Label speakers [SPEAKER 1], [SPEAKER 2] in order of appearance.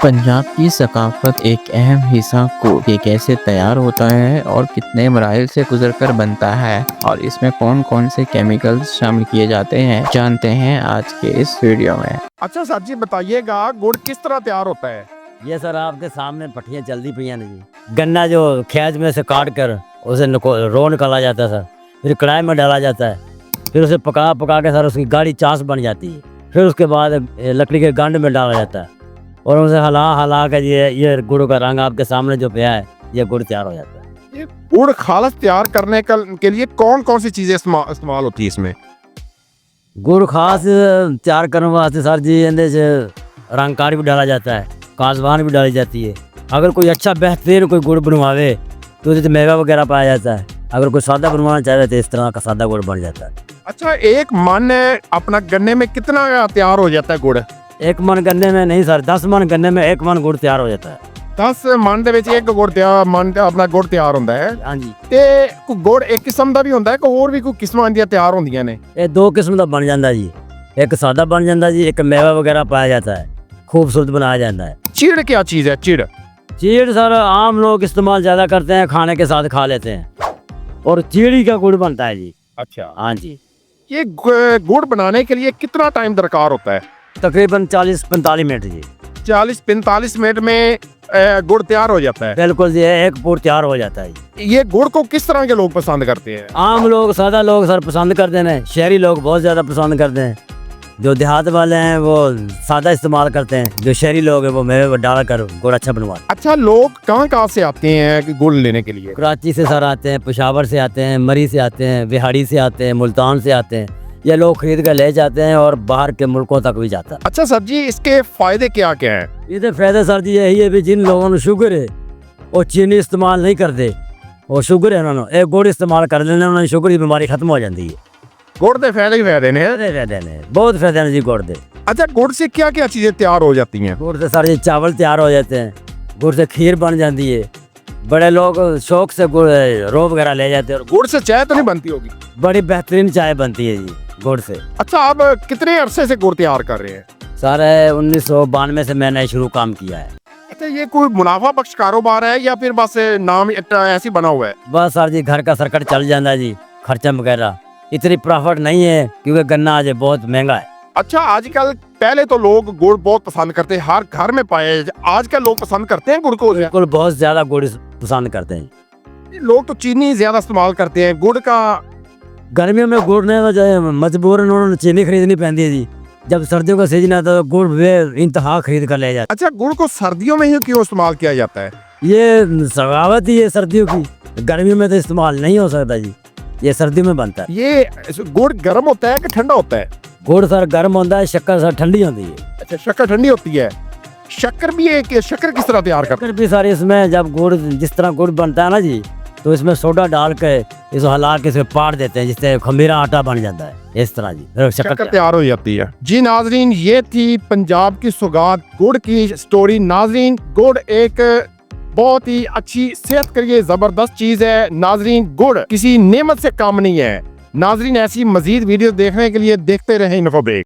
[SPEAKER 1] पंजाब की सकाफत एक अहम हिस्सा गुड़ ये कैसे तैयार होता है और कितने मराइल से गुजरकर बनता है और इसमें कौन कौन से केमिकल्स शामिल किए जाते हैं जानते हैं आज के इस वीडियो में।
[SPEAKER 2] अच्छा सर जी बताइएगा गुड़ किस तरह तैयार होता है।
[SPEAKER 3] ये सर आपके सामने पट्टियाँ चलती पई हैं ना जी। गन्ना जो खेत में से काट कर उसे रो निकाला जाता है सर, फिर कढ़ाई में डाला जाता है, फिर उसे पका पका के सर उसकी गाढ़ी चास बन जाती है। फिर उसके बाद लकड़ी के गांड में डाला जाता है और उसे हला हला कर ये गुड़ का रंग आपके सामने जो पिया है ये गुड़ तैयार हो जाता है।
[SPEAKER 2] ये गुड़ खालस तैयार करने के लिए कौन कौन सी चीजें इस्तेमाल होती है इसमें।
[SPEAKER 3] गुड़ खास तैयार करने वास्ते सर जी इनके रंग काट भी डाला जाता है, काजवान भी डाली जाती है। अगर कोई अच्छा बेहतरीन कोई गुड़ बनवावे तो उससे मेवा वगैरह पाया जाता है। अगर कोई सादा बनवाना चाहे तो इस तरह का सादा गुड़ बन जाता है।
[SPEAKER 2] अच्छा एक मन अपना गन्ने में कितना तैयार हो जाता है गुड़।
[SPEAKER 3] एक मन गन्ने में नहीं सर, 10 मन गन्ने में 1 मन गुड़ तैयार हो जाता है।
[SPEAKER 2] 10 मन ਦੇ ਵਿੱਚ ਇੱਕ ਗੁੜ ਤਿਆਰ ਮਨ ਆਪਣਾ ਗੁੜ ਤਿਆਰ ਹੁੰਦਾ ਹੈ।
[SPEAKER 3] ਹਾਂਜੀ
[SPEAKER 2] ਤੇ ਕੋਈ ਗੁੜ ਇੱਕ ਕਿਸਮ ਦਾ ਵੀ ਹੁੰਦਾ ਹੈ ਕਿ ਹੋਰ ਵੀ ਕੋਈ ਕਿਸਮਾਂ ਦੀਆਂ ਤਿਆਰ ਹੁੰਦੀਆਂ ਨੇ।
[SPEAKER 3] ਇਹ 2 किस्म ਦਾ ਬਣ ਜਾਂਦਾ ਜੀ, ਇੱਕ ਸਾਦਾ ਬਣ ਜਾਂਦਾ ਜੀ, ਇੱਕ मेवा वगैरह पाया जाता है, खूबसूरत बनाया जाता है।
[SPEAKER 2] चिड़ क्या चीज है। चिड़
[SPEAKER 3] चीड़ सर आम लोग इस्तेमाल ज़्यादा करते हैं, खाने के साथ खा लेते हैं और चीड़ी का गुड़ बनता है जी।
[SPEAKER 2] अच्छा
[SPEAKER 3] हाँ जी,
[SPEAKER 2] ये गुड़ बनाने के लिए कितना टाइम दरकार होता है।
[SPEAKER 3] तकरीबन 40-45 मिनट जी।
[SPEAKER 2] 40-45 मिनट में गुड़ तैयार हो जाता है।
[SPEAKER 3] बिल्कुल जी, एक पूर तैयार हो जाता है जी।
[SPEAKER 2] ये गुड़ को किस तरह के लोग पसंद करते हैं।
[SPEAKER 3] आम लोग सादा लोग सर पसंद करते हैं, शहरी लोग बहुत ज़्यादा पसंद करते हैं। जो देहात वाले हैं वो सादा इस्तेमाल करते हैं, जो शहरी लोग हैं वो मेवे डाल कर गुड़ अच्छा बनवाते हैं।
[SPEAKER 2] अच्छा लोग कहाँ से आते हैं कि गुड़ लेने के लिए।
[SPEAKER 3] कराची से सर आते हैं, पेशावर से आते हैं, मरी से आते हैं, बिहाड़ी से आते हैं, मुल्तान से आते हैं। ये लोग खरीद कर ले जाते हैं और बाहर के मुल्कों तक भी जाता है।
[SPEAKER 2] अच्छा सर जी इसके फायदे क्या क्या हैं।
[SPEAKER 3] इसके फायदे सर जी यही है भी जिन लोगों को शुगर है वो चीनी इस्तेमाल नहीं करते, वो शुगर है उन्होंने एक गुड़ इस्तेमाल कर लेने उन्होंने शुगर की बीमारी खत्म हो जाती है।
[SPEAKER 2] गुड़ के फायदे ही फायदे ने।
[SPEAKER 3] फायदे ने बहुत फायदे हैं जी गुड़ के।
[SPEAKER 2] अच्छा गुड़ से क्या क्या चीजें तैयार हो जाती हैं।
[SPEAKER 3] गुड़ से सर जी चावल तैयार हो जाते हैं, गुड़ से खीर बन जाती है। बड़े लोग शौक से गुड़ रो वगैरह ले जाते हैं और
[SPEAKER 2] गुड़ से चाय तो नहीं बनती होगी।
[SPEAKER 3] बड़ी बेहतरीन चाय बनती है जी गुड़ से।
[SPEAKER 2] अच्छा आप कितने अरसे से गुड़ तैयार कर रहे हैं।
[SPEAKER 3] सर 1992 से मैंने शुरू काम किया है।
[SPEAKER 2] अच्छा ये कोई मुनाफा बख्श कारोबार है या फिर बस नाम ऐसे बना हुआ है।
[SPEAKER 3] बस सर जी घर का सर्कट चल जाता है जी, खर्चा वगैरह इतनी प्रॉफिट नहीं है क्योंकि गन्ना आज बहुत महंगा है।
[SPEAKER 2] अच्छा आजकल पहले तो लोग गुड़ बहुत पसंद करते हैं, हर घर में पाए। आजकल लोग पसंद करते हैं गुड़ को।
[SPEAKER 3] बिल्कुल बहुत ज्यादा गुड़ पसंद करते हैं।
[SPEAKER 2] लोग तो चीनी ज्यादा इस्तेमाल करते हैं गुड़ का।
[SPEAKER 3] गर्मियों में गुड़ नहीं मजबूरन उन्होंने चीनी खरीदनी पड़ती है जी। जब सर्दियों का सीजन आता है तो गुड़ वे इंतहा खरीद कर ले जाते।
[SPEAKER 2] अच्छा गुड़ को सर्दियों में ही क्यों इस्तेमाल किया जाता है।
[SPEAKER 3] ये सगावत ही है सर्दियों की, गर्मियों में तो इस्तेमाल नहीं हो सकता जी, ये सर्दियों में बनता है।
[SPEAKER 2] ये गुड़ गर्म होता है कि ठंडा होता है।
[SPEAKER 3] गुड़ सर गर्म होता है, शक्कर सर ठंडी होती है।
[SPEAKER 2] अच्छा शक्कर ठंडी होती है। शक्कर भी एक शक्कर किस तरह तैयार करते
[SPEAKER 3] शक्कर भी सर इसमें जब गुड़ जिस तरह गुड़ बनता है ना जी तो इसमें सोडा डाल के इसको हला के इसे पाड़ देते हैं जिससे खमीरा आटा बन जाता है। इस तरह जी
[SPEAKER 2] शक्कर तैयार हो जाती है। जी नाजरीन ये थी पंजाब की सौगात गुड़ की स्टोरी। नाजरीन गुड़ एक बहुत ही अच्छी सेहत के लिए जबरदस्त चीज है। नाजरीन गुड़ किसी नेमत से कम नहीं है। नाजरीन ऐसी मजीद वीडियो देखने के लिए देखते रहें इन्फोब्रेक।